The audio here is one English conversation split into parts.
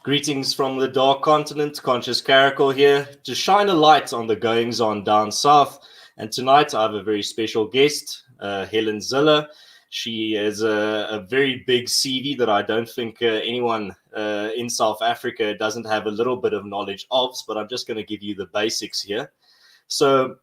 Greetings from the Dark Continent, Conscious Caracal here to shine a light on the goings-on down south. And tonight I have a very special guest, Helen Zille. She has a very big CV that I don't think anyone in South Africa doesn't have a little bit of knowledge of, but I'm just going to give you the basics here. So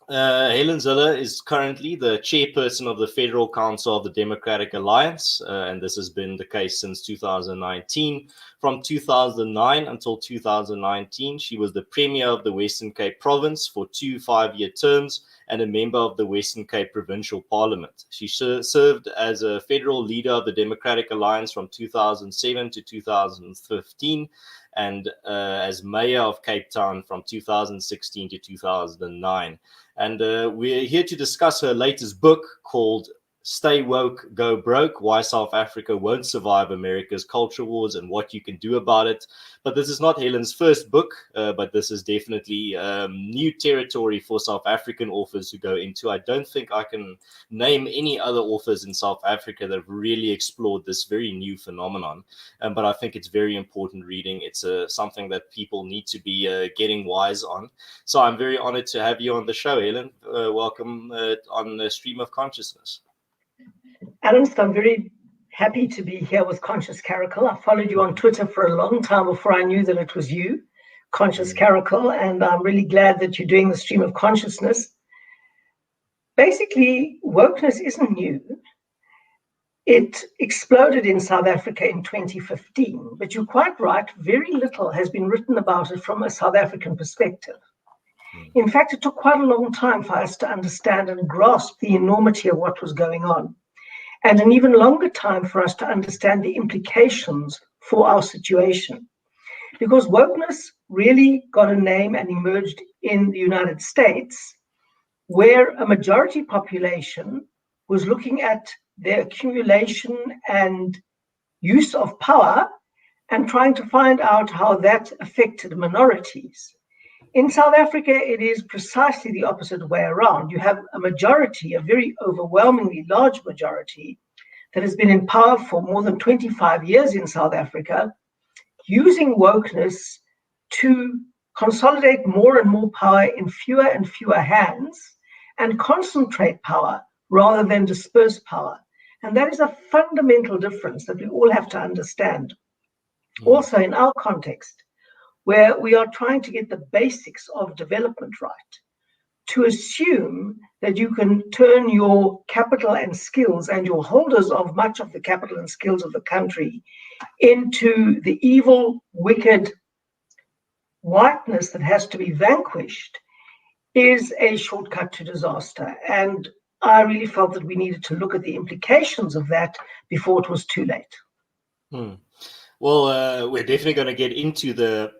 Helen Zille is currently the chairperson of the Federal Council of the Democratic Alliance, and this has been the case since 2019. From 2009 until 2019, she was the Premier of the Western Cape Province for 2 5-year terms and a member of the Western Cape Provincial Parliament. She served as a federal leader of the Democratic Alliance from 2007 to 2015, and as Mayor of Cape Town from 2016 to 2009. And we're here to discuss her latest book called Stay Woke, Go Broke, Why South Africa Won't Survive America's Culture Wars and What You Can Do About It. But this is not Helen's first book, but this is definitely new territory for South African authors to go into. I don't think I can name any other authors in South Africa that have really explored this very new phenomenon. But I think it's very important reading. It's something that people need to be getting wise on. So I'm very honored to have you on the show, Helen. Welcome on the Stream of Consciousness. Adam, I'm very happy to be here with Conscious Caracal. I followed you on Twitter for a long time before I knew that it was you, Conscious Caracal, and I'm really glad that you're doing the Stream of Consciousness. Basically, wokeness isn't new. It exploded in South Africa in 2015, but you're quite right, very little has been written about it from a South African perspective. In fact, it took quite a long time for us to understand and grasp the enormity of what was going on, and an even longer time for us to understand the implications for our situation. Because wokeness really got a name and emerged in the United States, where a majority population was looking at their accumulation and use of power and trying to find out how that affected minorities. In South Africa, it is precisely the opposite way around. You have a majority, a very overwhelmingly large majority, that has been in power for more than 25 years in South Africa, using wokeness to consolidate more and more power in fewer and fewer hands and concentrate power rather than disperse power. And that is a fundamental difference that we all have to understand. Also in our context, where we are trying to get the basics of development right, to assume that you can turn your capital and skills and your holders of much of the capital and skills of the country into the evil, wicked whiteness that has to be vanquished is a shortcut to disaster. And I really felt that we needed to look at the implications of that before it was too late. Well, we're definitely going to get into the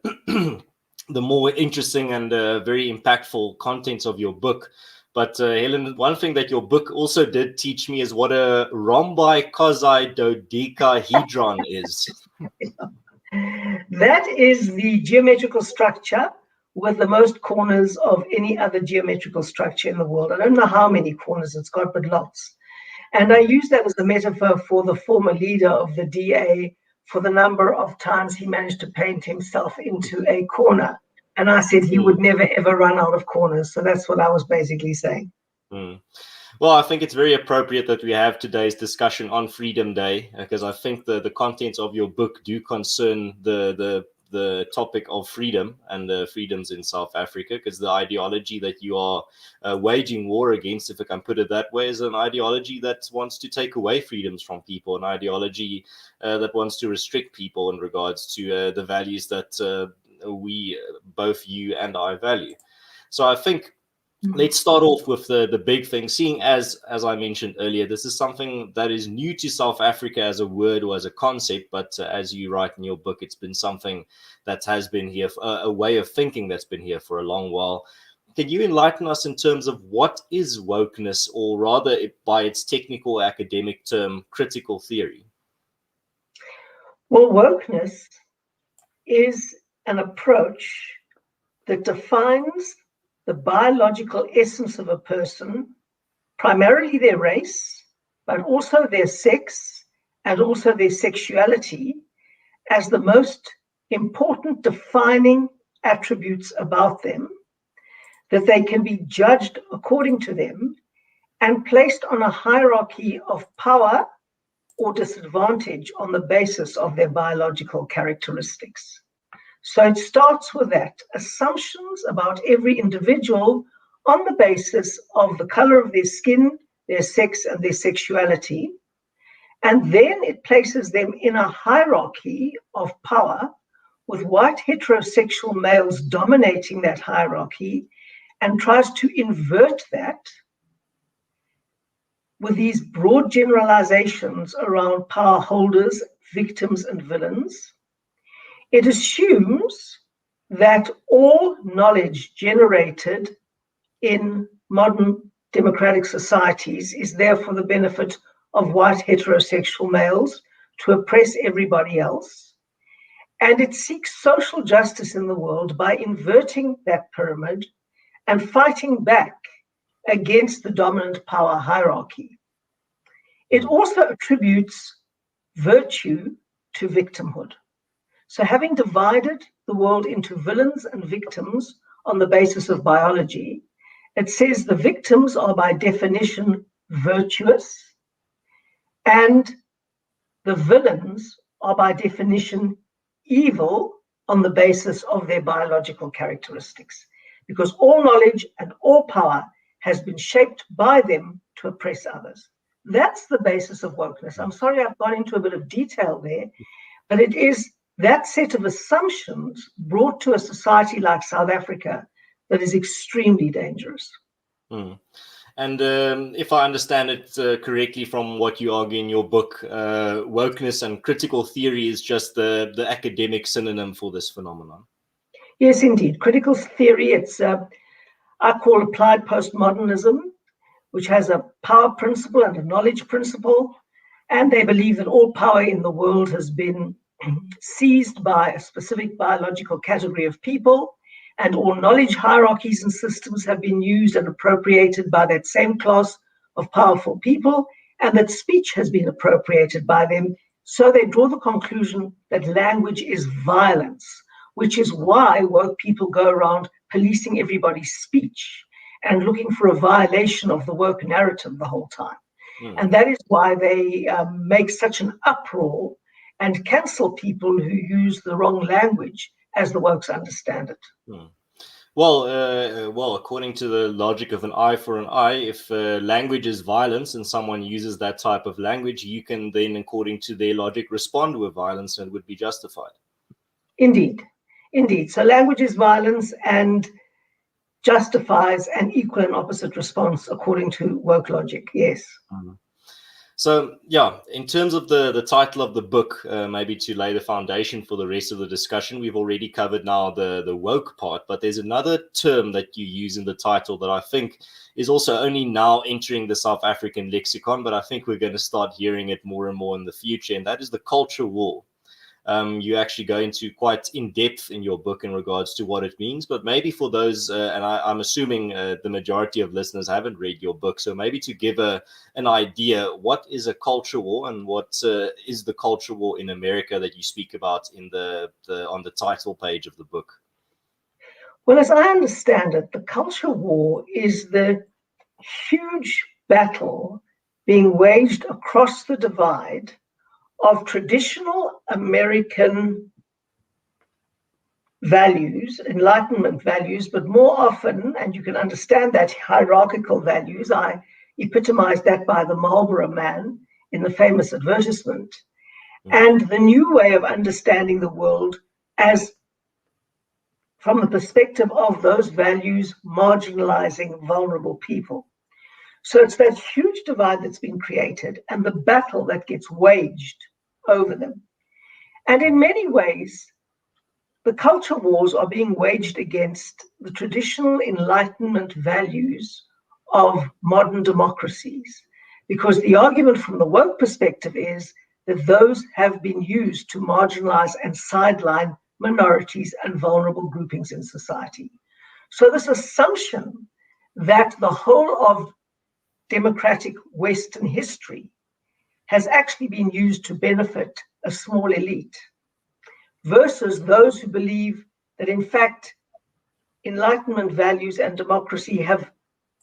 the more interesting and very impactful contents of your book. But Helen, one thing that your book also did teach me is what a rhombi-cosi-dodecahedron is. That is the geometrical structure with the most corners of any other geometrical structure in the world. I don't know how many corners it's got, but lots. And I use that as a metaphor for the former leader of the DA, for the number of times he managed to paint himself into a corner. And I said he would never, ever run out of corners. So that's what I was basically saying. Well, I think it's very appropriate that we have today's discussion on Freedom Day, because I think the contents of your book do concern the topic of freedom and the freedoms in South Africa, because the ideology that you are waging war against, if I can put it that way, is an ideology that wants to take away freedoms from people, an ideology that wants to restrict people in regards to the values that we, both you and I, value. So I think let's start off with the big thing, seeing as I mentioned earlier, this is something that is new to South Africa as a word or as a concept, but as you write in your book, it's been something that has been here, a way of thinking that's been here for a long while. Can you enlighten us in terms of what is wokeness, or rather by its technical academic term, critical theory? Well, wokeness is an approach that defines the biological essence of a person, primarily their race, but also their sex and also their sexuality, as the most important defining attributes about them, that they can be judged according to them and placed on a hierarchy of power or disadvantage on the basis of their biological characteristics. So it starts with that, assumptions about every individual on the basis of the color of their skin, their sex, and their sexuality. And then it places them in a hierarchy of power, with white heterosexual males dominating that hierarchy, and tries to invert that with these broad generalizations around power holders, victims, and villains. It assumes that all knowledge generated in modern democratic societies is there for the benefit of white heterosexual males to oppress everybody else. And it seeks social justice in the world by inverting that pyramid and fighting back against the dominant power hierarchy. It also attributes virtue to victimhood. So having divided the world into villains and victims on the basis of biology, it says the victims are by definition virtuous, and the villains are by definition evil on the basis of their biological characteristics, because all knowledge and all power has been shaped by them to oppress others. That's the basis of wokeness. I'm sorry I've gone into a bit of detail there, but it is that set of assumptions brought to a society like South Africa that is extremely dangerous. Mm. And if I understand it correctly from what you argue in your book, wokeness and critical theory is just the academic synonym for this phenomenon. Yes, indeed. Critical theory, it's I call applied postmodernism, which has a power principle and a knowledge principle. And they believe that all power in the world has been seized by a specific biological category of people, and all knowledge hierarchies and systems have been used and appropriated by that same class of powerful people, and that speech has been appropriated by them. So they draw the conclusion that language is violence, which is why woke people go around policing everybody's speech and looking for a violation of the woke narrative the whole time. And that is why they make such an uproar and cancel people who use the wrong language as the wokes understand it. Well, according to the logic of an eye for an eye, if language is violence and someone uses that type of language, you can then, according to their logic, respond with violence and would be justified. Indeed. So language is violence and justifies an equal and opposite response according to woke logic. Yes. So, yeah, in terms of the title of the book, maybe to lay the foundation for the rest of the discussion, we've already covered now the woke part, but there's another term that you use in the title that I think is also only now entering the South African lexicon, but I think we're going to start hearing it more and more in the future, and that is the culture war. You actually go into quite in depth in your book in regards to what it means, but maybe for those, and I'm assuming the majority of listeners haven't read your book, so maybe to give an idea, what is a culture war and what is the culture war in America that you speak about in on the title page of the book? Well, as I understand it, the culture war is the huge battle being waged across the divide of traditional American values, Enlightenment values, but more often, and you can understand that, hierarchical values. I epitomized that by the Marlboro Man in the famous advertisement, and the new way of understanding the world as from the perspective of those values marginalizing vulnerable people. So it's that huge divide that's been created and the battle that gets waged over them. And in many ways, the culture wars are being waged against the traditional Enlightenment values of modern democracies, because the argument from the woke perspective is that those have been used to marginalize and sideline minorities and vulnerable groupings in society. So this assumption that the whole of democratic Western history has actually been used to benefit a small elite versus those who believe that, in fact, Enlightenment values and democracy have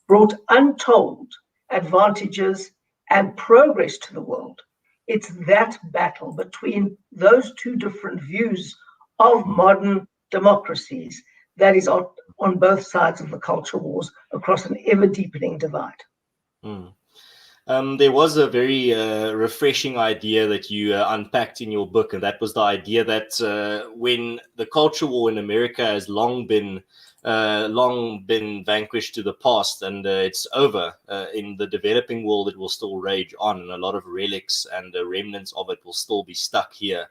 brought untold advantages and progress to the world. It's that battle between those two different views of modern democracies that is on both sides of the culture wars across an ever-deepening divide. Mm. There was a very refreshing idea that you unpacked in your book, and that was the idea that when the culture war in America has long been vanquished to the past and it's over, in the developing world it will still rage on, and a lot of relics and remnants of it will still be stuck here.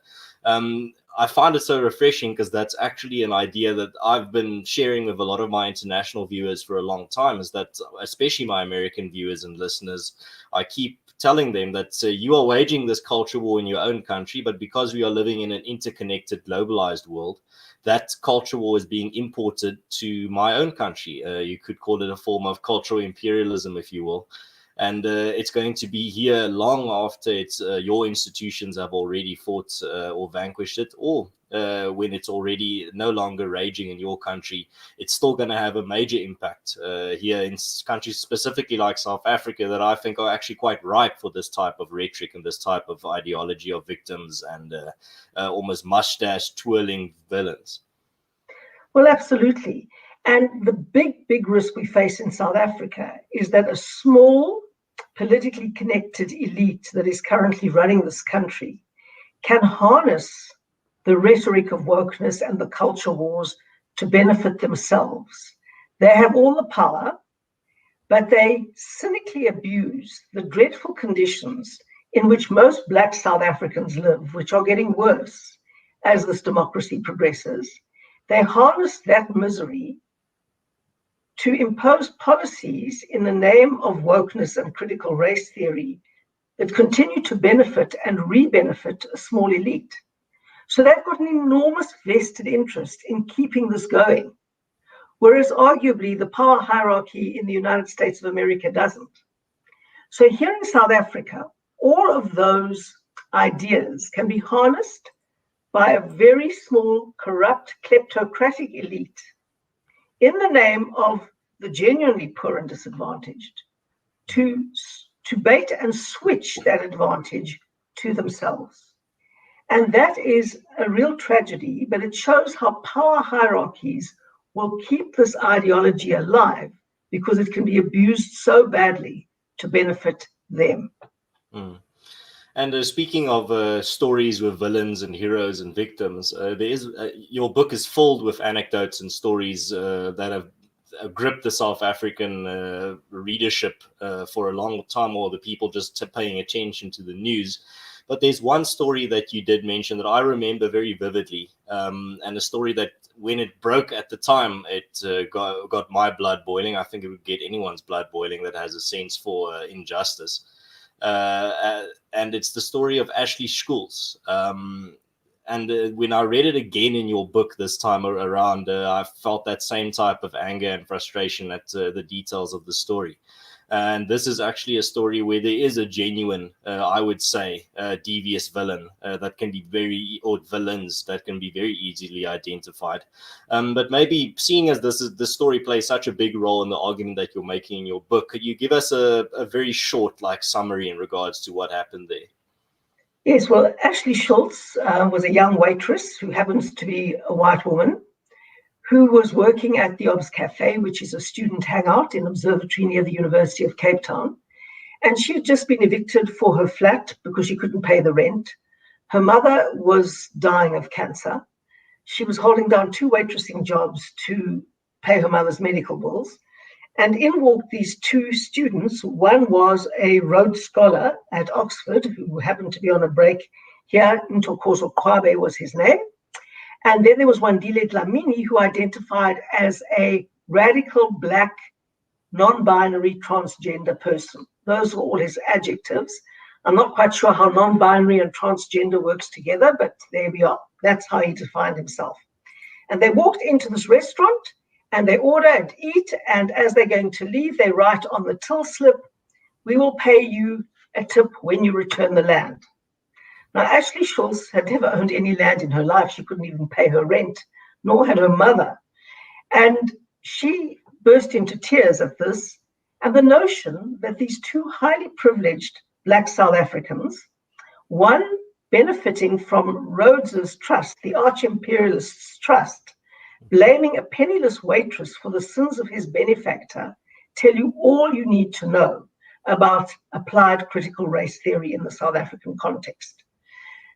I find it so refreshing because that's actually an idea that I've been sharing with a lot of my international viewers for a long time, is that especially my American viewers and listeners, I keep telling them that you are waging this culture war in your own country, but because we are living in an interconnected, globalized world, that culture war is being imported to my own country. You could call it a form of cultural imperialism, if you will. And it's going to be here long after your institutions have already fought or vanquished it, or when it's already no longer raging in your country. It's still going to have a major impact here in countries specifically like South Africa that I think are actually quite ripe for this type of rhetoric and this type of ideology of victims and almost mustache twirling villains. Well, absolutely. And the big risk we face in South Africa is that a small, politically connected elite that is currently running this country can harness the rhetoric of wokeness and the culture wars to benefit themselves. They have all the power, but they cynically abuse the dreadful conditions in which most Black South Africans live, which are getting worse as this democracy progresses. They harness that misery to impose policies in the name of wokeness and critical race theory that continue to benefit and re-benefit a small elite. So they've got an enormous vested interest in keeping this going, whereas arguably the power hierarchy in the United States of America doesn't. So here in South Africa, all of those ideas can be harnessed by a very small, corrupt, kleptocratic elite in the name of the genuinely poor and disadvantaged to bait and switch that advantage to themselves. And that is a real tragedy, but it shows how power hierarchies will keep this ideology alive because it can be abused so badly to benefit them. Mm. And speaking of stories with villains and heroes and victims, your book is filled with anecdotes and stories that have gripped the South African readership for a long time, or the people just paying attention to the news. But there's one story that you did mention that I remember very vividly, and a story that when it broke at the time, it got my blood boiling. I think it would get anyone's blood boiling that has a sense for injustice. And it's the story of Ashley Schultz. And when I read it again in your book this time around, I felt that same type of anger and frustration at the details of the story. And this is actually a story where there is a genuine, I would say, devious villain that can be or villains that can be very easily identified. But maybe seeing as this story plays such a big role in the argument that you're making in your book, could you give us a very short summary in regards to what happened there? Yes, well, Ashley Schultz was a young waitress who happens to be a white woman who was working at the Obs Cafe, which is a student hangout in Observatory near the University of Cape Town. And she had just been evicted for her flat because she couldn't pay the rent. Her mother was dying of cancer. She was holding down 2 waitressing jobs to pay her mother's medical bills. And in walked these 2 students. One was a Rhodes Scholar at Oxford who happened to be on a break here. Ntokozo Kwabe was his name. And then there was Wandile Dlamini, who identified as a radical Black, non-binary, transgender person. Those were all his adjectives. I'm not quite sure how non-binary and transgender works together, but there we are. That's how he defined himself. And they walked into this restaurant and they order and eat. And as they're going to leave, they write on the till slip, "We will pay you a tip when you return the land." Now, Ashley Schultz had never owned any land in her life. She couldn't even pay her rent, nor had her mother. And she burst into tears at this, and the notion that these two highly privileged Black South Africans, one benefiting from Rhodes's trust, the arch-imperialist's trust, blaming a penniless waitress for the sins of his benefactor, tell you all you need to know about applied critical race theory in the South African context.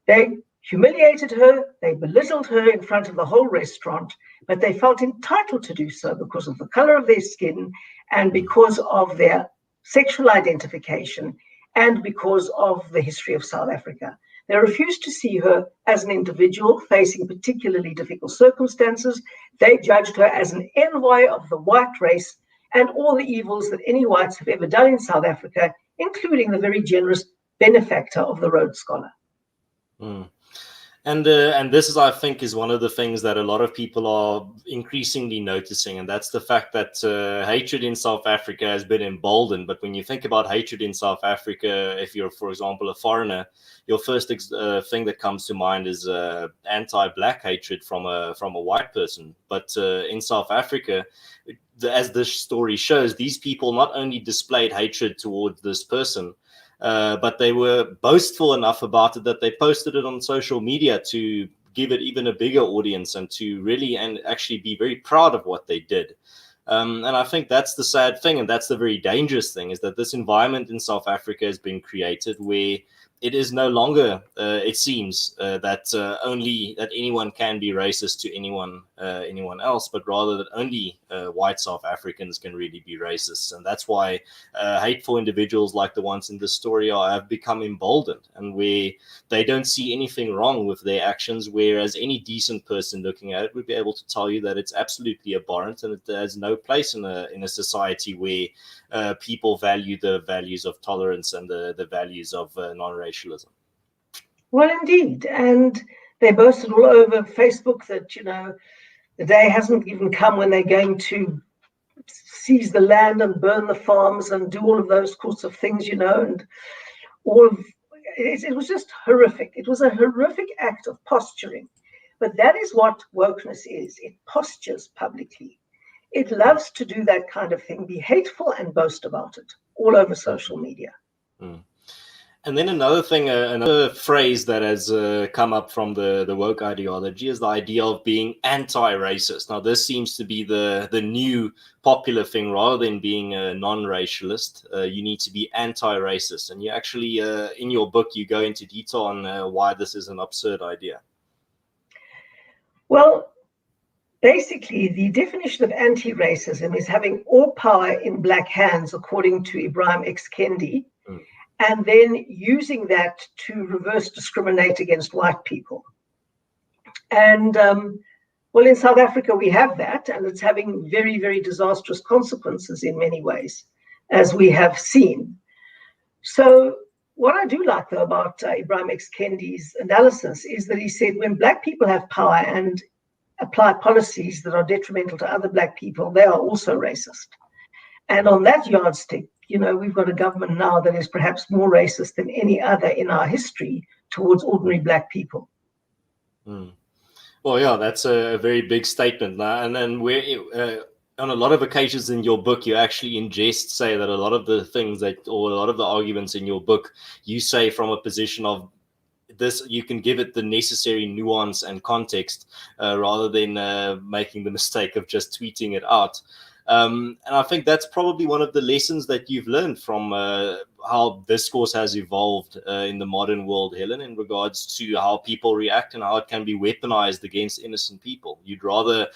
They humiliated her, they belittled her in front of the whole restaurant, but they felt entitled to do so because of the color of their skin and because of their sexual identification and because of the history of South Africa. They refused to see her as an individual facing particularly difficult circumstances. They judged her as an envoy of the white race and all the evils that any whites have ever done in South Africa, including the very generous benefactor of the Rhodes Scholar. Mm. And this is, I think, is one of the things that a lot of people are increasingly noticing, and that's the fact that hatred in South Africa has been emboldened. But when you think about hatred in South Africa, if you're, for example, a foreigner, your first thing that comes to mind is anti-black hatred from a white person. But in South Africa, as this story shows, these people not only displayed hatred towards this person, but they were boastful enough about it that they posted it on social media to give it even a bigger audience and to really and actually be very proud of what they did. And I think that's the sad thing, and that's the very dangerous thing, is that this environment in South Africa has been created where it is no longer, it seems, that only that anyone can be racist to anyone else, but rather that only white South Africans can really be racists. And that's why hateful individuals like the ones in this story have become emboldened, and where they don't see anything wrong with their actions, whereas any decent person looking at it would be able to tell you that it's absolutely abhorrent and it has no place in a society where people value the values of tolerance and the values of non-racialism. Well, indeed. And they boasted all over Facebook that, the day hasn't even come when they're going to seize the land and burn the farms and do all of those sorts of things, and all of it was just horrific. It was a horrific act of posturing. But that is what wokeness is. It postures publicly. It loves to do that kind of thing, be hateful and boast about it all over social media. Mm. And then another thing, another phrase that has come up from the woke ideology is the idea of being anti-racist. Now, this seems to be the new popular thing. Rather than being a non-racialist, you need to be anti-racist. And you actually, in your book, you go into detail on why this is an absurd idea. Well, basically, the definition of anti-racism is having all power in black hands, according to Ibrahim X. Kendi, and then using that to reverse discriminate against white people. And, well, in South Africa, we have that, and it's having very, very disastrous consequences in many ways, as we have seen. So what I do like, though, about Ibrahim X. Kendi's analysis is that he said when black people have power and apply policies that are detrimental to other black people, they are also racist. And on that yardstick, we've got a government now that is perhaps more racist than any other in our history towards ordinary black people. Mm. Well, yeah, that's a very big statement. And then on a lot of occasions in your book, you actually in jest say that a lot of the things or a lot of the arguments in your book, you say from a position of this, you can give it the necessary nuance and context rather than making the mistake of just tweeting it out. And I think that's probably one of the lessons that you've learned from how discourse has evolved in the modern world, Helen, in regards to how people react and how it can be weaponized against innocent people. You'd rather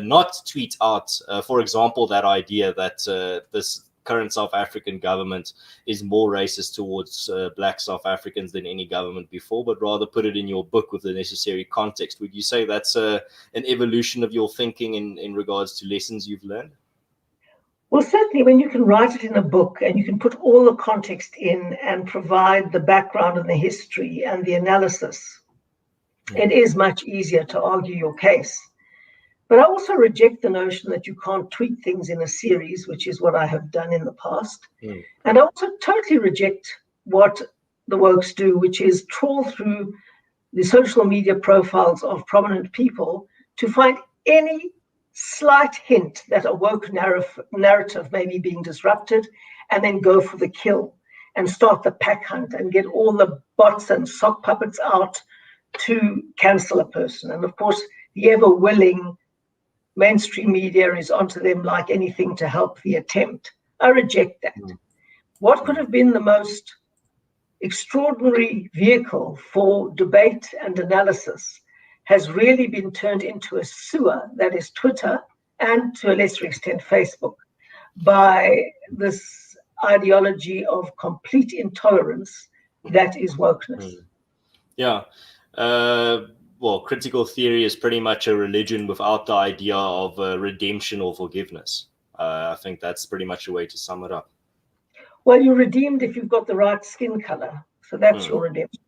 not tweet out, for example, that idea that this current South African government is more racist towards black South Africans than any government before, but rather put it in your book with the necessary context. Would you say that's an evolution of your thinking in regards to lessons you've learned? Well, certainly when you can write it in a book and you can put all the context in and provide the background and the history and the analysis, it is much easier to argue your case. But I also reject the notion that you can't tweet things in a series, which is what I have done in the past. And I also totally reject what the wokes do, which is trawl through the social media profiles of prominent people to find any slight hint that a woke narrative may be being disrupted, and then go for the kill and start the pack hunt and get all the bots and sock puppets out to cancel a person. And of course, the ever willing mainstream media is onto them like anything to help the attempt. I reject that. What could have been the most extraordinary vehicle for debate and analysis has really been turned into a sewer that is Twitter, and to a lesser extent Facebook, by this ideology of complete intolerance that is wokeness. Yeah. Well, critical theory is pretty much a religion without the idea of redemption or forgiveness. I think that's pretty much a way to sum it up. Well, you're redeemed if you've got the right skin color. So that's your redemption.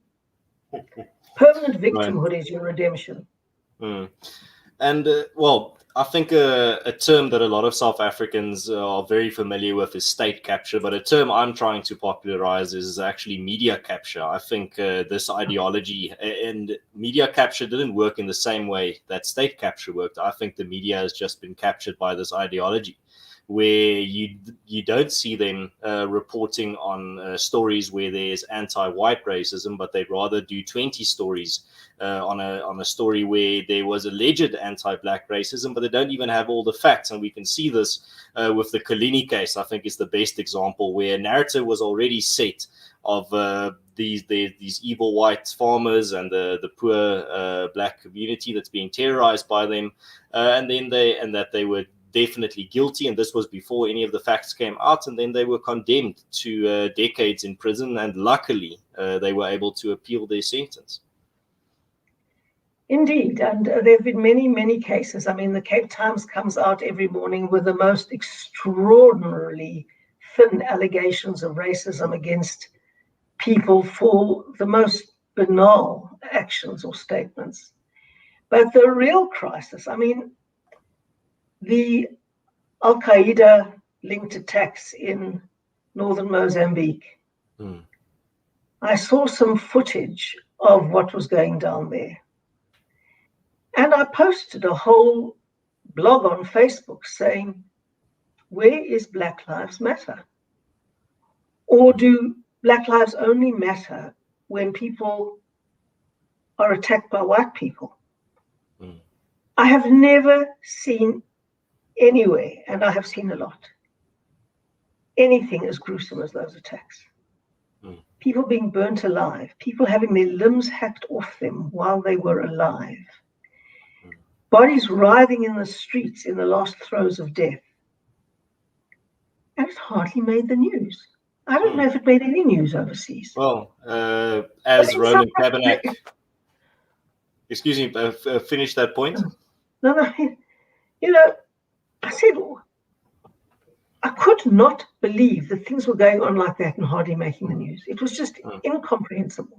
Permanent victimhood is your redemption. And, well, I think a term that a lot of South Africans are very familiar with is state capture, but a term I'm trying to popularize is actually media capture. I think this ideology and media capture didn't work in the same way that state capture worked. I think the media has just been captured by this ideology, where you don't see them reporting on stories where there's anti-white racism, but they'd rather do 20 stories on a story where there was alleged anti-black racism, but they don't even have all the facts. And we can see this with the Kalini case. I think is the best example, where a narrative was already set of these evil white farmers and the poor black community that's being terrorized by them, and that they were definitely guilty, and this was before any of the facts came out, and then they were condemned to decades in prison, and luckily they were able to appeal their sentence. Indeed, and there have been many, many cases. I mean, the Cape Times comes out every morning with the most extraordinarily thin allegations of racism against people for the most banal actions or statements. But the real crisis, I mean, the Al-Qaeda linked attacks in northern Mozambique. I saw some footage of what was going down there. And I posted a whole blog on Facebook saying, where is Black Lives Matter? Or do Black lives only matter when people are attacked by white people? I have never seen anywhere, and I have seen a lot, anything as gruesome as those attacks. People being burnt alive, people having their limbs hacked off them while they were alive, bodies writhing in the streets in the last throes of death. And it hardly made the news. I don't know if it made any news overseas. Well, as Roman Cabernac, excuse me, finish that point. No, you know, I said, I could not believe that things were going on like that and hardly making the news. It was just incomprehensible.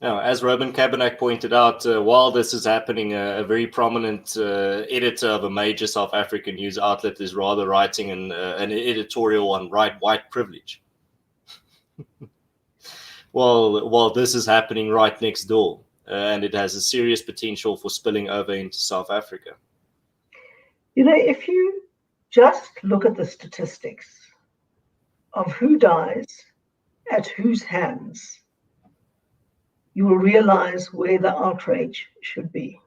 Now, as Roman Cabernac pointed out, while this is happening, a very prominent editor of a major South African news outlet is rather writing an editorial on white privilege. While this is happening right next door, and it has a serious potential for spilling over into South Africa. You know, if you just look at the statistics of who dies at whose hands, you will realize where the outrage should be.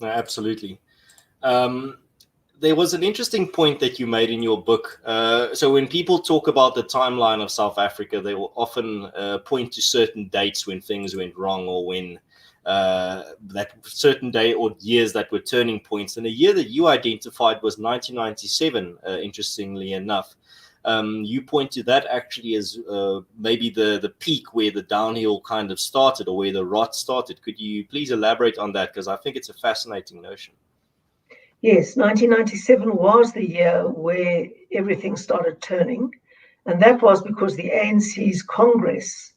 Absolutely. There was an interesting point that you made in your book. So when people talk about the timeline of South Africa, they will often point to certain dates when things went wrong, or when that certain day or years that were turning points. And the year that you identified was 1997, interestingly enough. You point to that actually as maybe the peak where the downhill kind of started, or where the rot started. Could you please elaborate on that? Because I think it's a fascinating notion. Yes, 1997 was the year where everything started turning. And that was because the ANC's Congress,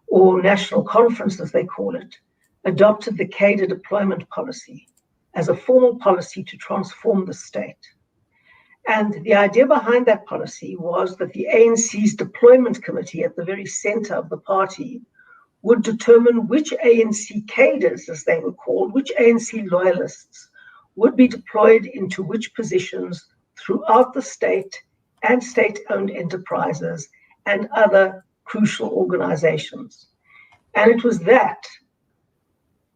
or National Conference as they call it, adopted the cadre deployment policy as a formal policy to transform the state. And the idea behind that policy was that the ANC's deployment committee at the very center of the party would determine which ANC cadres, as they were called, which ANC loyalists would be deployed into which positions throughout the state and state-owned enterprises and other crucial organizations. And it was that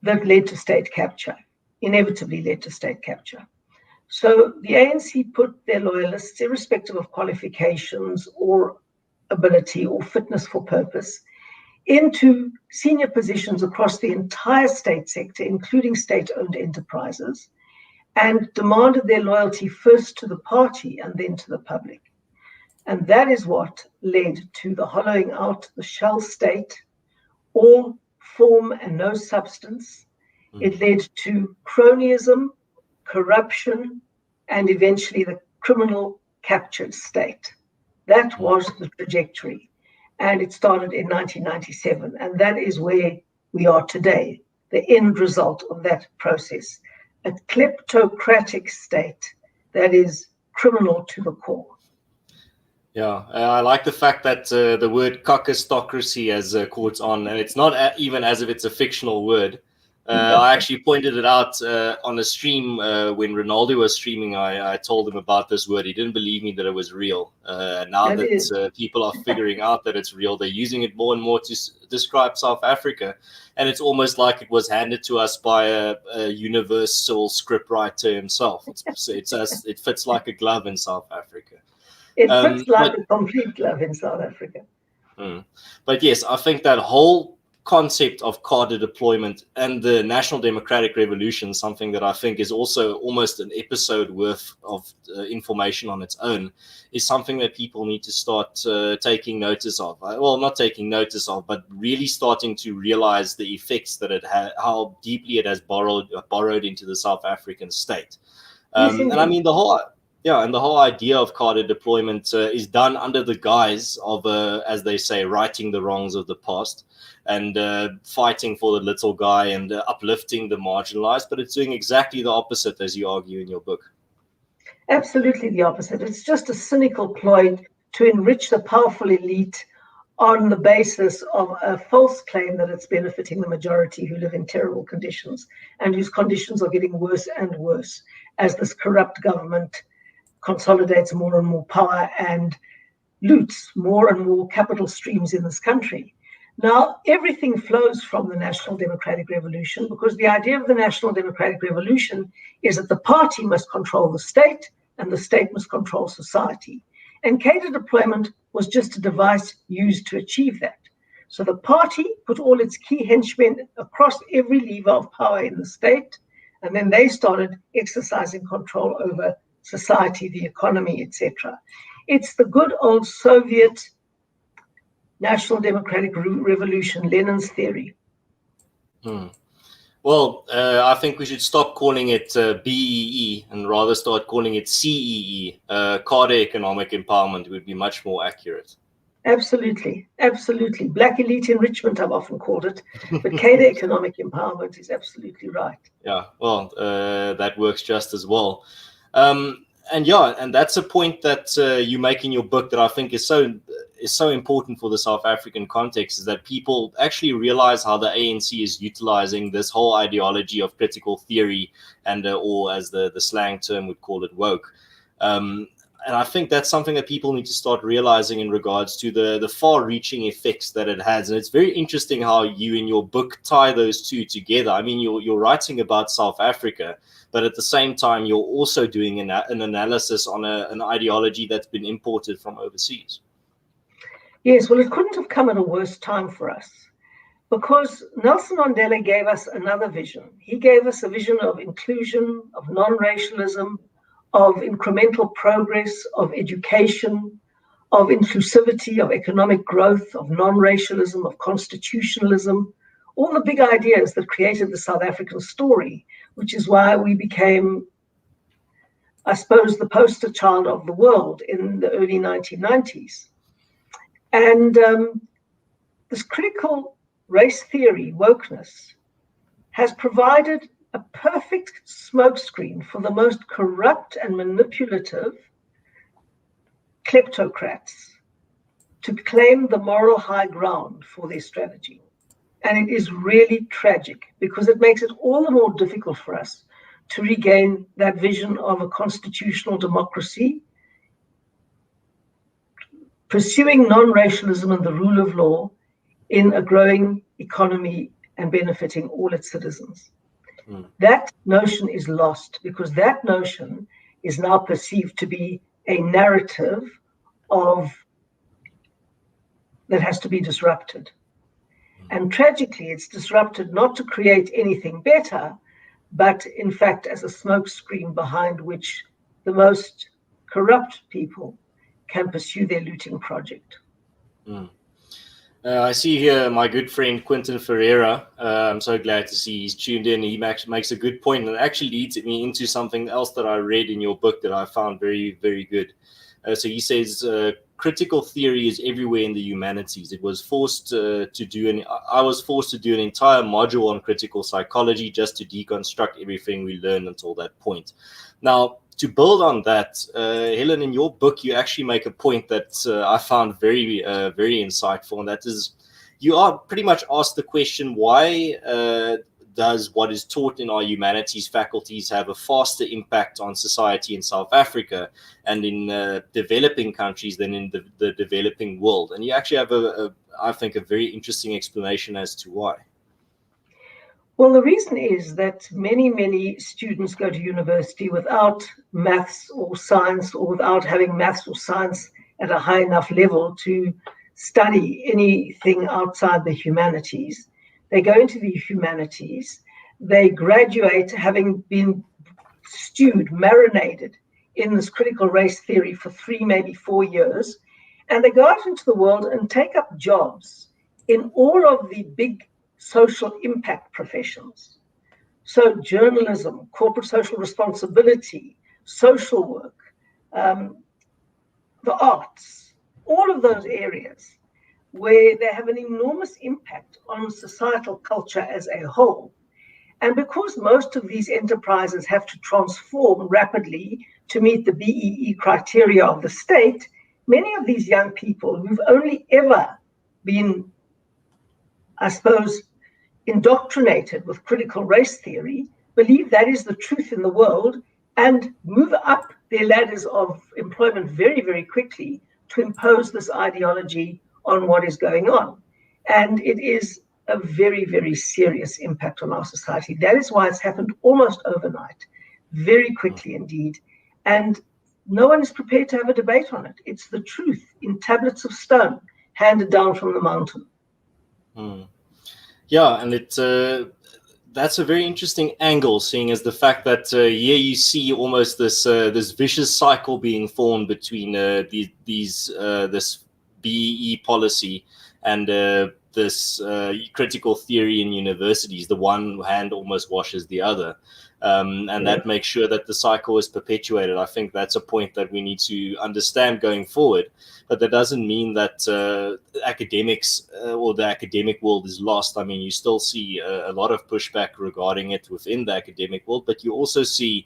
led to state capture, inevitably led to state capture. So the ANC put their loyalists, irrespective of qualifications or ability or fitness for purpose, into senior positions across the entire state sector, including state-owned enterprises, and demanded their loyalty first to the party and then to the public. And that is what led to the hollowing out the shell state, all form and no substance. It led to cronyism, corruption, and eventually the criminal captured state. That was the trajectory. And it started in 1997. And that is where we are today, the end result of that process. A kleptocratic state that is criminal to the core. Yeah, I like the fact that the word Kichstocracy has caught on, and it's not even as if it's a fictional word. I actually pointed it out on a stream when Ronaldo was streaming. I told him about this word. He didn't believe me that it was real. Now that people are figuring out that it's real, they're using it more and more to describe South Africa. And it's almost like it was handed to us by a universal scriptwriter himself. It fits like a glove in South Africa. It fits like a complete glove in South Africa. But yes, I think that whole concept of cadre deployment and the National Democratic Revolution, something that I think is also almost an episode worth of information on its own, is something that people need to start taking notice of. Well, not taking notice of, but really starting to realize the effects that it had, how deeply it has borrowed into the South African state. And I mean, the whole idea of cadre deployment is done under the guise of, as they say, righting the wrongs of the past and fighting for the little guy and uplifting the marginalized. But it's doing exactly the opposite, as you argue in your book. Absolutely the opposite. It's just a cynical ploy to enrich the powerful elite on the basis of a false claim that it's benefiting the majority who live in terrible conditions and whose conditions are getting worse and worse as this corrupt government consolidates more and more power and loots more and more capital streams in this country. Now, everything flows from the National Democratic Revolution, because the idea of the National Democratic Revolution is that the party must control the state and the state must control society. And cadre deployment was just a device used to achieve that. So the party put all its key henchmen across every lever of power in the state, and then they started exercising control over society, the economy, etc. It's the good old Soviet National Democratic Revolution, Lenin's theory. Well, I think we should stop calling it BEE and rather start calling it CEE. Cadre economic empowerment would be much more accurate. Absolutely, absolutely. Black elite enrichment, I've often called it, but cadre economic empowerment is absolutely right. Yeah, well, that works just as well. And that's a point that you make in your book that I think is so important for the South African context, is that people actually realize how the ANC is utilizing this whole ideology of critical theory and or as the slang term would call it, woke. And I think that's something that people need to start realizing in regards to the far-reaching effects that it has. And it's very interesting how you in your book tie those two together. I mean, you're writing about South Africa, but at the same time, you're also doing an analysis on an ideology that's been imported from overseas. Yes, well, it couldn't have come at a worse time for us, because Nelson Mandela gave us another vision. He gave us a vision of inclusion, of non-racialism, of incremental progress, of education, of inclusivity, of economic growth, of non-racialism, of constitutionalism, all the big ideas that created the South African story, which is why we became, I suppose, the poster child of the world in the early 1990s. And this critical race theory, wokeness, has provided a perfect smokescreen for the most corrupt and manipulative kleptocrats to claim the moral high ground for their strategy. And it is really tragic because it makes it all the more difficult for us to regain that vision of a constitutional democracy, pursuing non-racialism and the rule of law in a growing economy and benefiting all its citizens. That notion is lost because that notion is now perceived to be a narrative that has to be disrupted. And tragically, it's disrupted not to create anything better, but in fact as a smokescreen behind which the most corrupt people can pursue their looting project. I see here my good friend Quentin Ferreira. I'm so glad to see he's tuned in. He makes a good point, and it actually leads me into something else that I read in your book that I found very, very good. So he says, critical theory is everywhere in the humanities. I was forced to do an entire module on critical psychology just to deconstruct everything we learned until that point. Now, to build on that, Helen, in your book, you actually make a point that I found very, very insightful, and that is, you are pretty much asked the question, why does what is taught in our humanities faculties have a faster impact on society in South Africa and in developing countries than in the developing world? And you actually have I think, a very interesting explanation as to why. Well, the reason is that many, many students go to university without maths or science, or without having maths or science at a high enough level to study anything outside the humanities. They go into the humanities, they graduate having been stewed, marinated in this critical race theory for 3, maybe 4 years, and they go out into the world and take up jobs in all of the big social impact professions. So journalism, corporate social responsibility, social work, the arts, all of those areas where they have an enormous impact on societal culture as a whole. And because most of these enterprises have to transform rapidly to meet the BEE criteria of the state, many of these young people who've only ever been, I suppose, indoctrinated with critical race theory, believe that is the truth in the world and move up their ladders of employment very, very quickly to impose this ideology on what is going on. And it is a very, very serious impact on our society. That is why it's happened almost overnight, very quickly indeed. And no one is prepared to have a debate on it. It's the truth in tablets of stone handed down from the mountain. Yeah, and that's a very interesting angle, seeing as the fact that here you see almost this vicious cycle being formed between this BEE policy and this critical theory in universities. The one hand almost washes the other. And that makes sure that the cycle is perpetuated. I think that's a point that we need to understand going forward. But that doesn't mean that academics or the academic world is lost. I mean, you still see a lot of pushback regarding it within the academic world, but you also see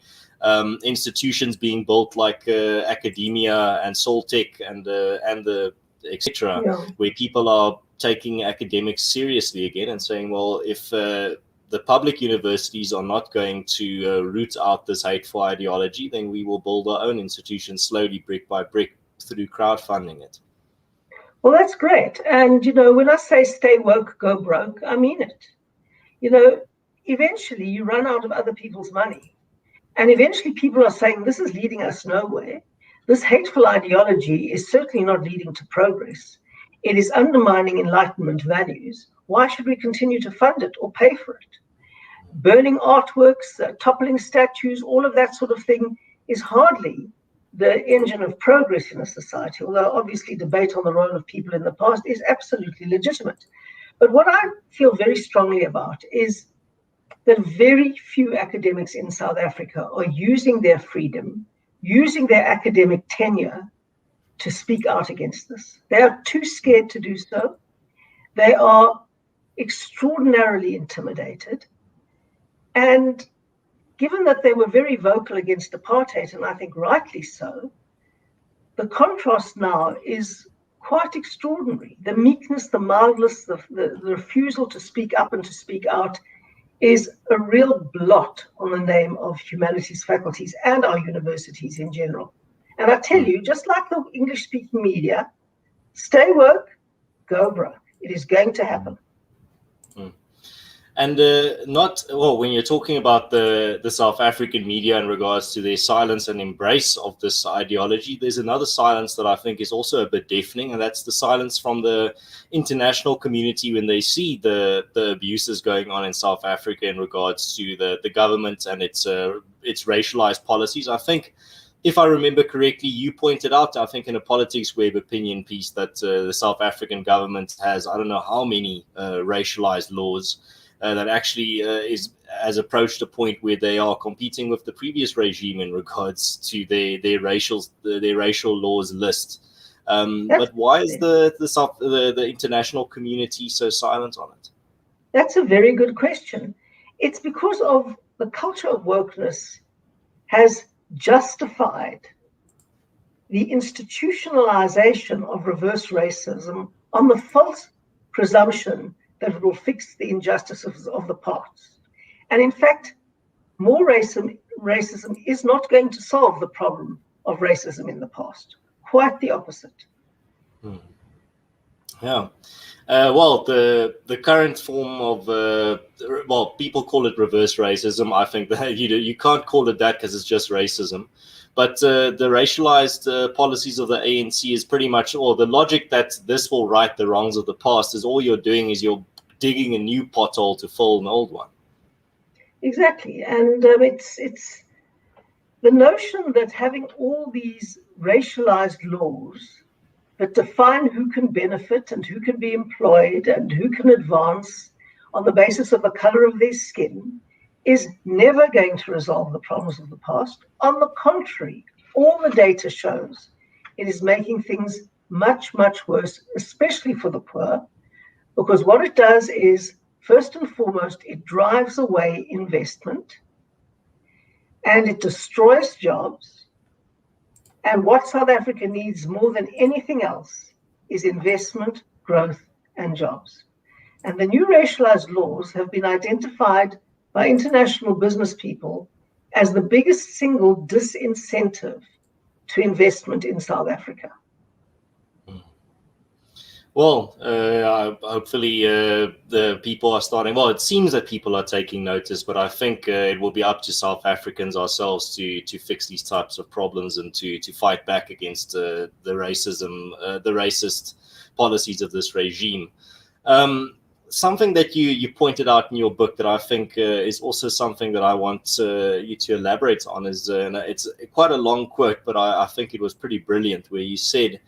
institutions being built like academia and Soltech and the etc., where people are taking academics seriously again and saying, well, if the public universities are not going to root out this hateful ideology, then we will build our own institutions slowly, brick by brick, through crowdfunding it. Well, that's great. And, when I say stay woke, go broke, I mean it. Eventually you run out of other people's money. And eventually people are saying, this is leading us nowhere. This hateful ideology is certainly not leading to progress. It is undermining Enlightenment values. Why should we continue to fund it or pay for it? Burning artworks, toppling statues, all of that sort of thing is hardly the engine of progress in a society, although obviously debate on the role of people in the past is absolutely legitimate. But what I feel very strongly about is that very few academics in South Africa are using their freedom, using their academic tenure to speak out against this. They are too scared to do so. They are extraordinarily intimidated. And given that they were very vocal against apartheid, and I think rightly so, the contrast now is quite extraordinary. The meekness, the mildness, the refusal to speak up and to speak out is a real blot on the name of humanities faculties and our universities in general. And I tell you, just like the English-speaking media, stay woke, go broke. It is going to happen. And when you're talking about the South African media in regards to their silence and embrace of this ideology, there's another silence that I think is also a bit deafening, and that's the silence from the international community when they see the abuses going on in South Africa in regards to the government and its racialized policies. I think, if I remember correctly, you pointed out, I think in a Politics Web opinion piece, that the South African government has, I don't know how many racialized laws that actually has approached a point where they are competing with the previous regime in regards to their racial laws list. But why is the international community so silent on it? That's a very good question. It's because of the culture of wokeness has justified the institutionalization of reverse racism on the false presumption that it will fix the injustices of the past. And in fact, more racism is not going to solve the problem of racism in the past. Quite the opposite. Yeah. Well, the current form of people call it reverse racism. I think that you can't call it that because it's just racism. But the racialized policies of the ANC is pretty much, or the logic that this will right the wrongs of the past is all you're doing is you're digging a new pothole to fill an old one. Exactly, and it's the notion that having all these racialized laws that define who can benefit and who can be employed and who can advance on the basis of the color of their skin is never going to resolve the problems of the past. On the contrary, all the data shows it is making things much, much worse, especially for the poor, because what it does is, first and foremost, it drives away investment and it destroys jobs. And what South Africa needs more than anything else is investment, growth, and jobs. And the new racialized laws have been identified by international business people as the biggest single disincentive to investment in South Africa. Well, hopefully the people are starting. Well, it seems that people are taking notice, but I think it will be up to South Africans ourselves to fix these types of problems and to fight back against the racism, the racist policies of this regime. Something that you pointed out in your book that I think is also something that I want you to elaborate on is, it's quite a long quote, but I think it was pretty brilliant, where you said,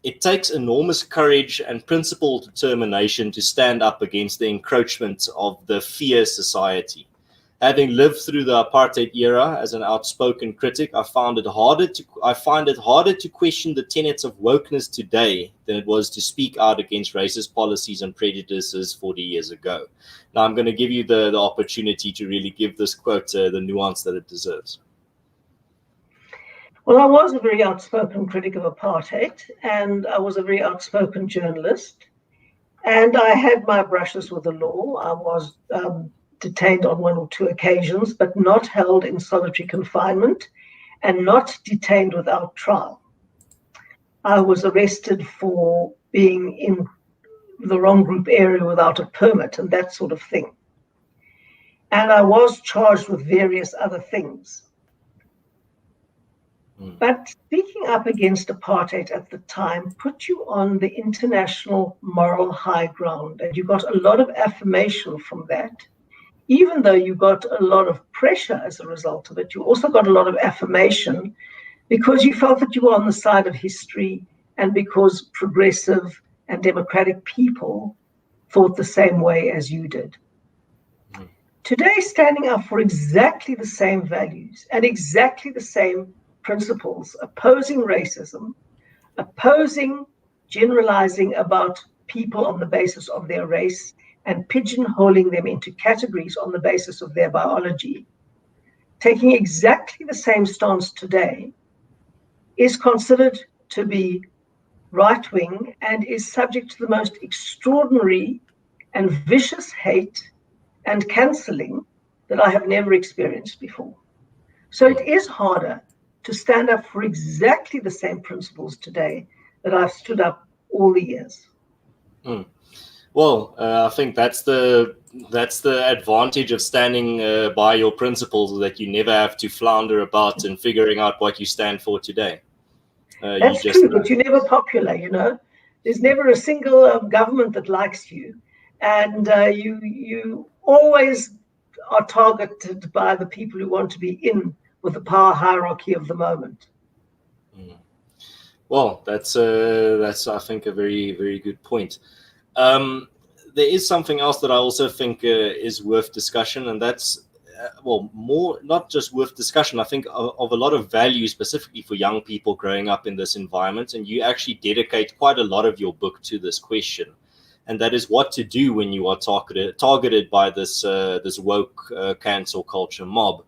"It takes enormous courage and principled determination to stand up against the encroachment of the fear society. Having lived through the apartheid era as an outspoken critic, I find it harder to question the tenets of wokeness today than it was to speak out against racist policies and prejudices 40 years ago." Now, I'm going to give you the opportunity to really give this quote the nuance that it deserves. Well, I was a very outspoken critic of apartheid, and I was a very outspoken journalist, and I had my brushes with the law. I was detained on one or two occasions, but not held in solitary confinement and not detained without trial. I was arrested for being in the wrong group area without a permit and that sort of thing. And I was charged with various other things. But speaking up against apartheid at the time put you on the international moral high ground, and you got a lot of affirmation from that. Even though you got a lot of pressure as a result of it, you also got a lot of affirmation because you felt that you were on the side of history and because progressive and democratic people thought the same way as you did. Today, standing up for exactly the same values and exactly the same principles, opposing racism, opposing generalizing about people on the basis of their race and pigeonholing them into categories on the basis of their biology, taking exactly the same stance today is considered to be right-wing and is subject to the most extraordinary and vicious hate and cancelling that I have never experienced before. So it is harder to stand up for exactly the same principles today that I've stood up all the years. Well, I think that's the advantage of standing by your principles, that you never have to flounder about and figuring out what you stand for today. That's true, but you're never popular, you know. There's never a single government that likes you, and you always are targeted by the people who want to be in with the power hierarchy of the moment. Well, that's I think a very, very good point. There is something else that I also think is worth discussion, and that's more not just worth discussion. I think of a lot of value specifically for young people growing up in this environment, and you actually dedicate quite a lot of your book to this question, and that is what to do when you are targeted by this woke cancel culture mob.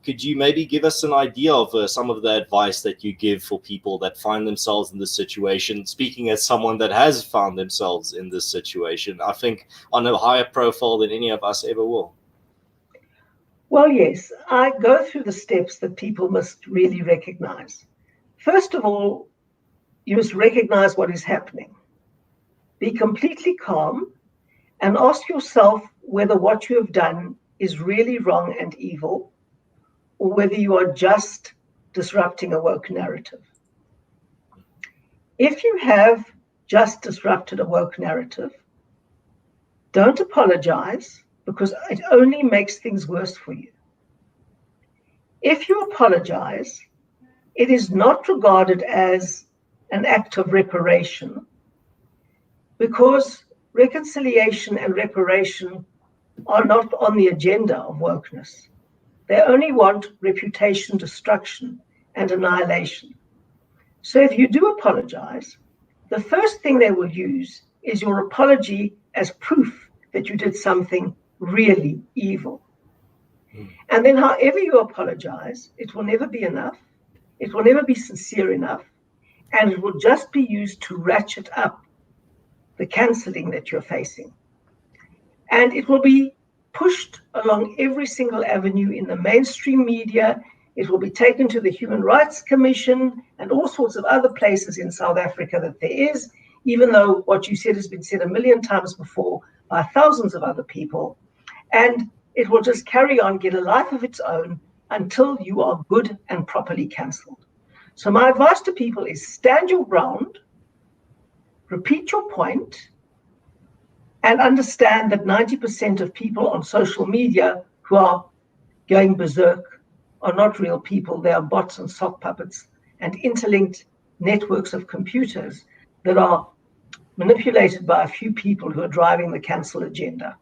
Could you maybe give us an idea of some of the advice that you give for people that find themselves in this situation? Speaking as someone that has found themselves in this situation, I think on a higher profile than any of us ever will. Well, yes, I go through the steps that people must really recognize. First of all, you must recognize what is happening. Be completely calm and ask yourself whether what you have done is really wrong and evil, or whether you are just disrupting a woke narrative. If you have just disrupted a woke narrative, don't apologize, because it only makes things worse for you. If you apologize, it is not regarded as an act of reparation, because reconciliation and reparation are not on the agenda of wokeness. They only want reputation destruction and annihilation. So if you do apologize, the first thing they will use is your apology as proof that you did something really evil. And then however you apologize, it will never be enough. It will never be sincere enough. And it will just be used to ratchet up the cancelling that you're facing. And it will be pushed along every single avenue in the mainstream media. It will be taken to the Human Rights Commission and all sorts of other places in South Africa that there is, even though what you said has been said a million times before by thousands of other people. And it will just carry on, get a life of its own until you are good and properly cancelled. So my advice to people is stand your ground, repeat your point, and understand that 90% of people on social media who are going berserk are not real people. They are bots and sock puppets and interlinked networks of computers that are manipulated by a few people who are driving the cancel agenda.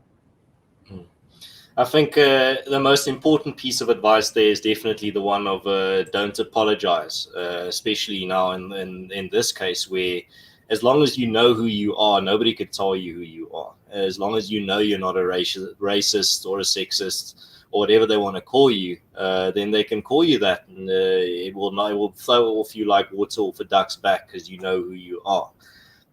I think the most important piece of advice there is definitely the one of don't apologize, especially now in this case, where as long as you know who you are, nobody could tell you who you are. As long as you know you're not a racist or a sexist or whatever they want to call you, then they can call you that, and it will flow off you like water off a duck's back because you know who you are.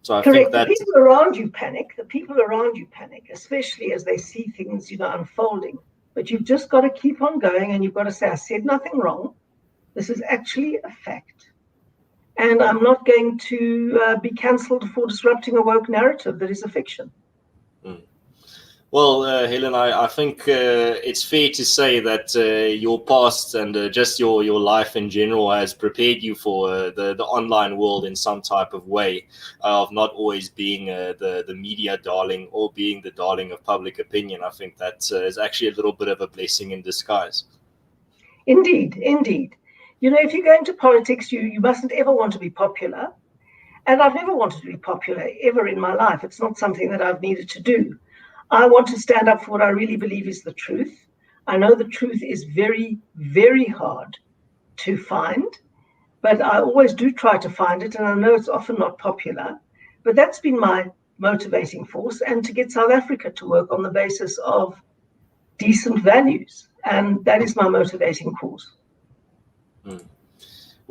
So I think that the people around you panic. The people around you panic, especially as they see things, unfolding. But you've just got to keep on going, and you've got to say, I said nothing wrong. This is actually a fact. And I'm not going to be cancelled for disrupting a woke narrative that is a fiction. Well, Helen, I think it's fair to say that your past and just your life in general has prepared you for the online world in some type of way, of not always being the media darling or being the darling of public opinion. I think that is actually a little bit of a blessing in disguise. Indeed, indeed. If you go into politics, you mustn't ever want to be popular. And I've never wanted to be popular ever in my life. It's not something that I've needed to do. I want to stand up for what I really believe is the truth. I know the truth is very, very hard to find, but I always do try to find it, and I know it's often not popular. But that's been my motivating force, and to get South Africa to work on the basis of decent values. And that is my motivating cause.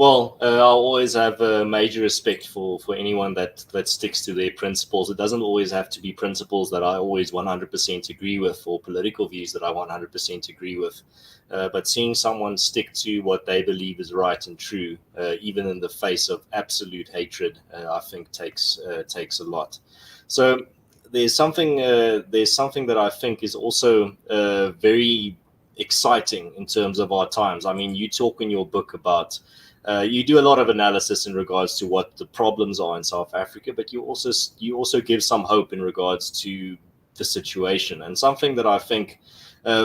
Well, I'll always have a major respect for anyone that sticks to their principles. It doesn't always have to be principles that I always 100% agree with, or political views that I 100% agree with. But seeing someone stick to what they believe is right and true, even in the face of absolute hatred, I think takes a lot. So there's something that I think is also very exciting in terms of our times. I mean, you talk in your book about you do a lot of analysis in regards to what the problems are in South Africa, but you also give some hope in regards to the situation. And something that I think,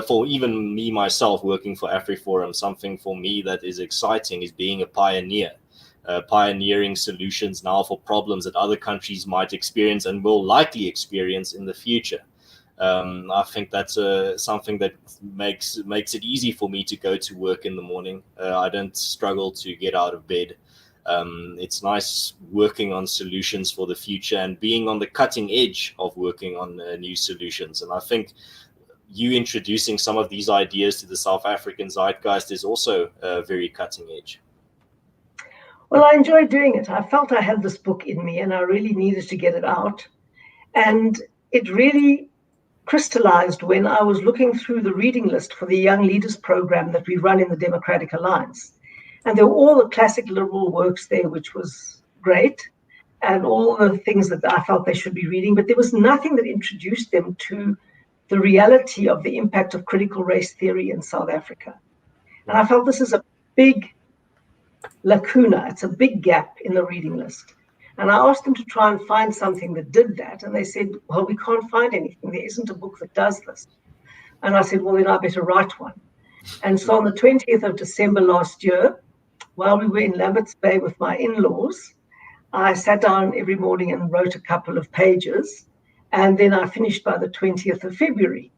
for even me myself working for AfriForum, something for me that is exciting is being a pioneer, pioneering solutions now for problems that other countries might experience and will likely experience in the future. I think that's something that makes it easy for me to go to work in the morning. I don't struggle to get out of bed. It's nice working on solutions for the future and being on the cutting edge of working on new solutions. And I think you introducing some of these ideas to the South African zeitgeist is also very cutting edge. Well, I enjoyed doing it. I felt I had this book in me and I really needed to get it out. And it really crystallized when I was looking through the reading list for the Young Leaders program that we run in the Democratic Alliance. And there were all the classic liberal works there, which was great, and all the things that I felt they should be reading, but there was nothing that introduced them to the reality of the impact of critical race theory in South Africa. And I felt this is a big lacuna, it's a big gap in the reading list. And I asked them to try and find something that did that. And they said, well, we can't find anything. There isn't a book that does this. And I said, well, then I better write one. And so on the 20th of December last year, while we were in Lambert's Bay with my in-laws, I sat down every morning and wrote a couple of pages. And then I finished by the 20th of February.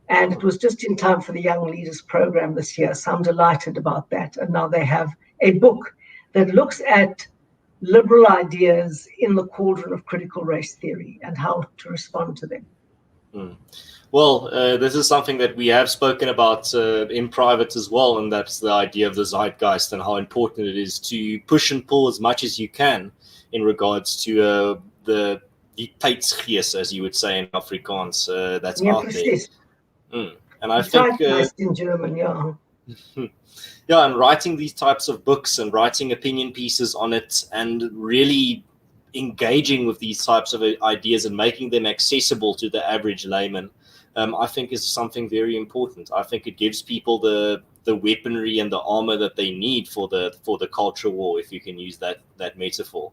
And it was just in time for the Young Leaders program this year. So I'm delighted about that. And now they have a book that looks at liberal ideas in the cauldron of critical race theory and how to respond to them. Well, this is something that we have spoken about in private as well, and that's the idea of the zeitgeist and how important it is to push and pull as much as you can in regards to the tijdsgeest, as you would say in Afrikaans, that's out there. And I think in German, yeah. Yeah, and writing these types of books and writing opinion pieces on it and really engaging with these types of ideas and making them accessible to the average layman, I think is something very important. I think it gives people the weaponry and the armor that they need for the culture war, if you can use that metaphor.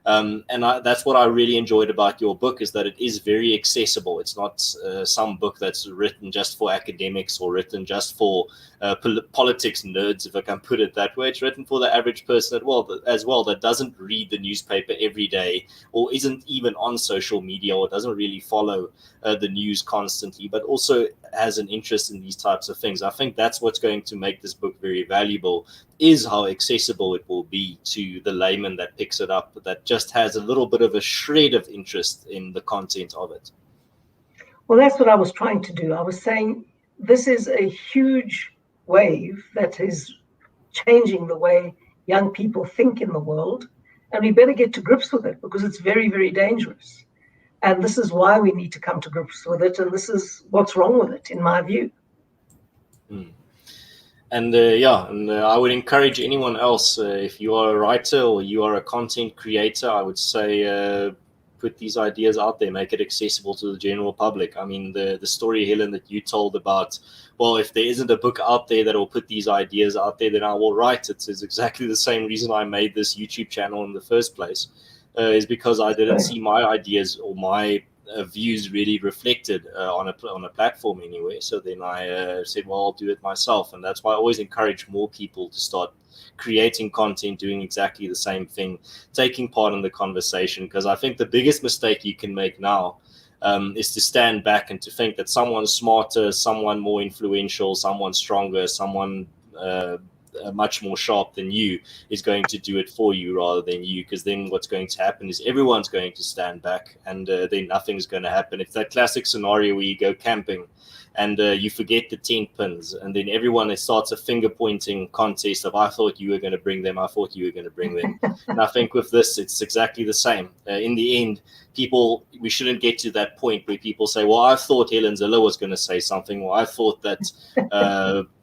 And that's what I really enjoyed about your book, is that it is very accessible. It's not some book that's written just for academics or written just for politics nerds, if I can put it that way. It's written for the average person as well that doesn't read the newspaper every day or isn't even on social media or doesn't really follow the news constantly, but also has an interest in these types of things. I think that's what's going to make this book very valuable, is how accessible it will be to the layman that picks it up, that just has a little bit of a shred of interest in the content of it. Well, that's what I was trying to do. I was saying this is a huge wave that is changing the way young people think in the world, and we better get to grips with it because it's very, very dangerous. And this is why we need to come to grips with it, and this is what's wrong with it, in my view. And I would encourage anyone else, if you are a writer or you are a content creator, I would say put these ideas out there, make it accessible to the general public. I mean, the story, Helen, that you told about, well, if there isn't a book out there that will put these ideas out there, then I will write it. It's exactly the same reason I made this YouTube channel in the first place, is because I didn't see my ideas or my views really reflected on a platform anyway. So then I said, well, I'll do it myself. And that's why I always encourage more people to start creating content, doing exactly the same thing, taking part in the conversation. Because I think the biggest mistake you can make now is to stand back and to think that someone smarter, someone more influential, someone stronger, someone much more sharp than you is going to do it for you rather than you, because then what's going to happen is everyone's going to stand back, and then nothing's going to happen. It's that classic scenario where you go camping and you forget the tent pins, and then everyone starts a finger pointing contest of, I thought you were going to bring them, I thought you were going to bring them. And I think with this, it's exactly the same. In the end, we shouldn't get to that point where people say, well, I thought Helen Zille was going to say something, or I thought that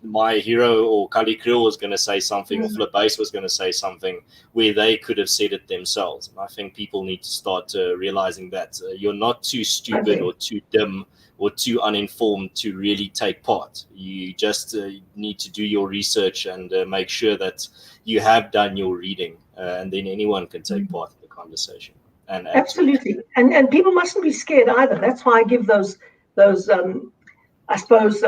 my hero or Kali Kriel was going to say something, or Flip Base was going to say something, where they could have said it themselves. And I think people need to start realizing that you're not too stupid or too dim or too uninformed to really take part. You just need to do your research and make sure that you have done your reading, and then anyone can take part in the conversation. And absolutely, and people mustn't be scared either. That's why I give those I suppose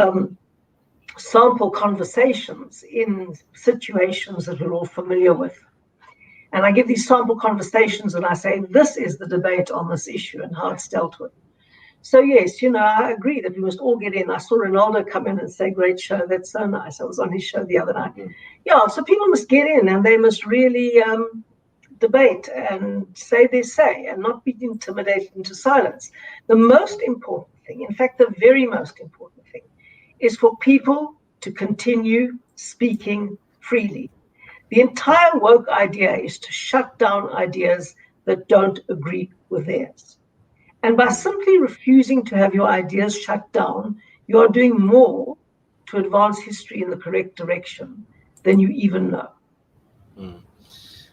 sample conversations in situations that we're all familiar with. And I give these sample conversations and I say, this is the debate on this issue and how it's dealt with. So yes, I agree that we must all get in. I saw Ronaldo come in and say, great show, that's so nice. I was on his show the other night. Yeah, so people must get in and they must really debate and say their say and not be intimidated into silence. The most important thing, in fact, the very most important thing, is for people to continue speaking freely. The entire woke idea is to shut down ideas that don't agree with theirs. And by simply refusing to have your ideas shut down, you are doing more to advance history in the correct direction than you even know.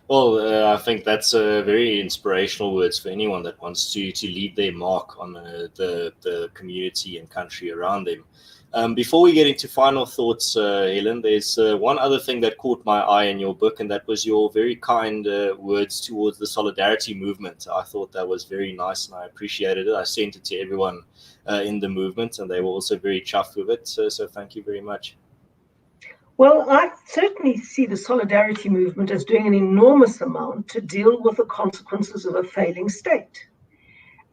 Well, I think that's very inspirational words for anyone that wants to leave their mark on the community and country around them. Before we get into final thoughts, Helen, there's one other thing that caught my eye in your book, and that was your very kind words towards the solidarity movement. I thought that was very nice, and I appreciated it. I sent it to everyone in the movement, and they were also very chuffed with it. So thank you very much. Well, I certainly see the solidarity movement as doing an enormous amount to deal with the consequences of a failing state.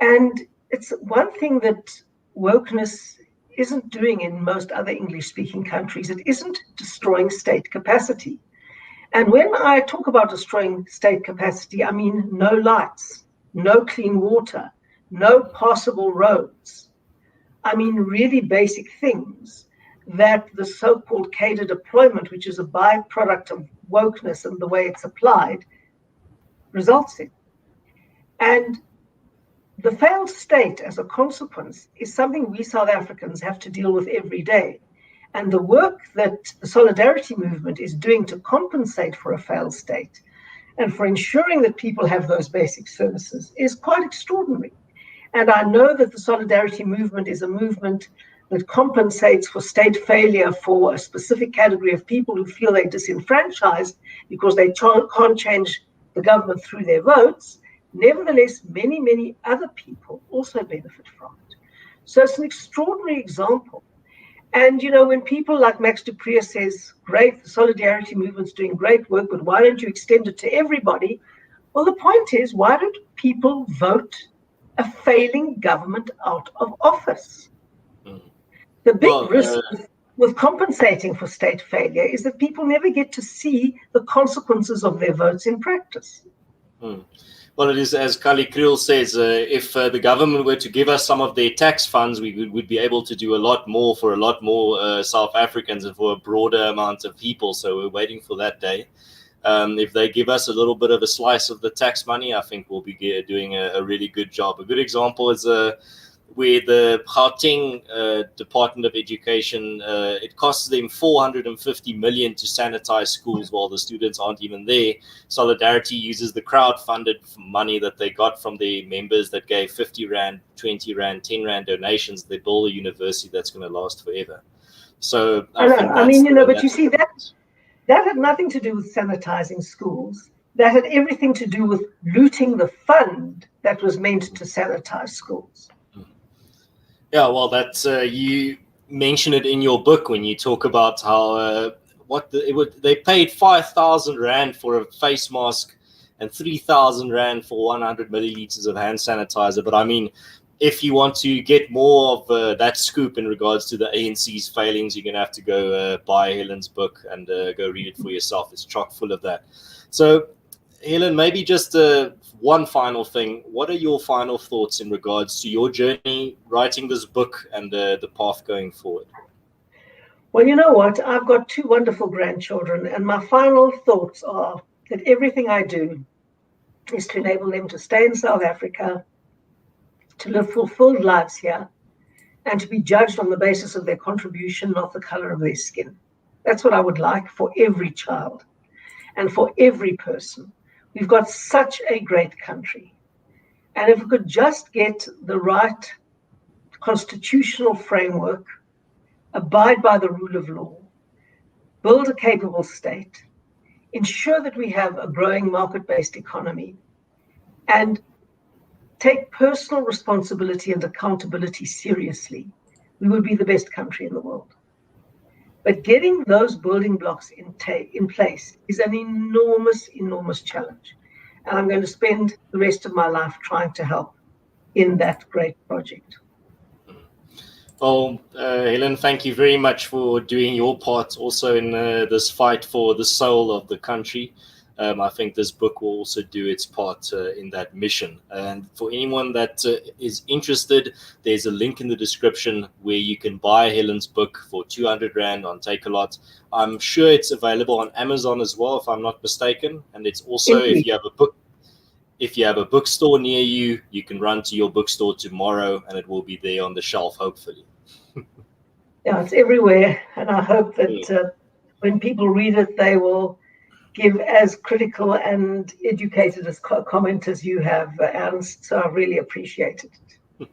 And it's one thing that wokeness isn't doing in most other English-speaking countries. It isn't destroying state capacity. And when I talk about destroying state capacity, I mean no lights, no clean water, no passable roads. I mean really basic things that the so-called cadre deployment, which is a byproduct of wokeness and the way it's applied, results in. And the failed state, as a consequence, is something we South Africans have to deal with every day. And the work that the solidarity movement is doing to compensate for a failed state and for ensuring that people have those basic services is quite extraordinary. And I know that the solidarity movement is a movement that compensates for state failure for a specific category of people who feel they're disenfranchised because they can't change the government through their votes. Nevertheless, many, many other people also benefit from it. So it's an extraordinary example. And, when people like Max du Preez says, great, the solidarity movement's doing great work, but why don't you extend it to everybody? Well, the point is, why don't people vote a failing government out of office? The big risk with compensating for state failure is that people never get to see the consequences of their votes in practice. Well, it is, as Kali Kriel says, if the government were to give us some of their tax funds, we would be able to do a lot more for a lot more South Africans and for a broader amount of people. So we're waiting for that day. If they give us a little bit of a slice of the tax money, I think we'll be doing a really good job. A good example is where the Gauteng Department of Education, it costs them 450 million to sanitize schools while the students aren't even there. Solidarity uses the crowd-funded money that they got from the members that gave 50 Rand, 20 Rand, 10 Rand donations. They build a university that's going to last forever. So I mean, but you see, that had nothing to do with sanitizing schools. That had everything to do with looting the fund that was meant to sanitize schools. Yeah, well, that's you mention it in your book when you talk about how they paid 5,000 Rand for a face mask and 3,000 Rand for 100 milliliters of hand sanitizer. But I mean, if you want to get more of that scoop in regards to the ANC's failings, you're going to have to go buy Helen's book and go read it for yourself. It's chock full of that. So, Helen, maybe just one final thing. What are your final thoughts in regards to your journey writing this book and the path going forward? Well, you know what? I've got 2 wonderful grandchildren, and my final thoughts are that everything I do is to enable them to stay in South Africa, to live fulfilled lives here, and to be judged on the basis of their contribution, not the color of their skin. That's what I would like for every child and for every person. We've got such a great country. And if we could just get the right constitutional framework, abide by the rule of law, build a capable state, ensure that we have a growing market-based economy, and take personal responsibility and accountability seriously, we would be the best country in the world. But getting those building blocks in place is an enormous, enormous challenge. And I'm going to spend the rest of my life trying to help in that great project. Well, Helen, thank you very much for doing your part also in this fight for the soul of the country. I think this book will also do its part in that mission. And for anyone that is interested, there's a link in the description where you can buy Helen's book for 200 Rand on Takealot. I'm sure it's available on Amazon as well, if I'm not mistaken. And it's also, if you have a bookstore near you, you can run to your bookstore tomorrow and it will be there on the shelf, hopefully. Yeah, it's everywhere. And I hope that when people read it, they will give as critical and educated as comment as you have, Ernst. So I really appreciate it.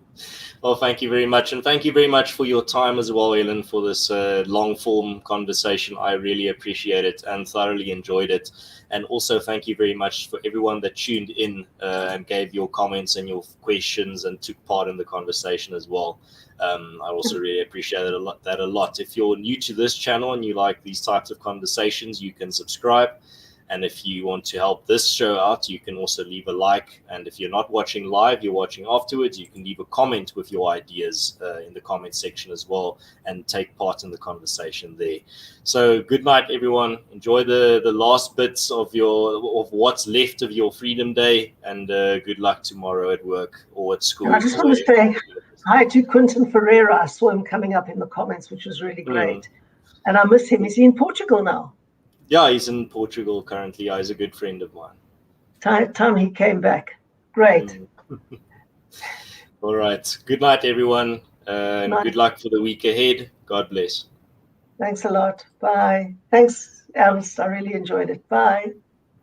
Well, thank you very much. And thank you very much for your time as well, Helen, for this long-form conversation. I really appreciate it and thoroughly enjoyed it. And also thank you very much for everyone that tuned in and gave your comments and your questions and took part in the conversation as well. I also really appreciate that a lot. If you're new to this channel and you like these types of conversations, you can subscribe. And if you want to help this show out, you can also leave a like. And if you're not watching live, you're watching afterwards, you can leave a comment with your ideas in the comment section as well and take part in the conversation there. So good night, everyone. Enjoy the last bits of what's left of your Freedom Day, and good luck tomorrow at work or at school. And I just want to say hi to Quentin Ferreira. I saw him coming up in the comments, which was really great. And I miss him. Is he in Portugal now? Yeah, he's in Portugal currently. Yeah, he's a good friend of mine. Time he came back. Great. All right. Good night, everyone. And good luck for the week ahead. God bless. Thanks a lot. Bye. Thanks, Ernst. I really enjoyed it. Bye.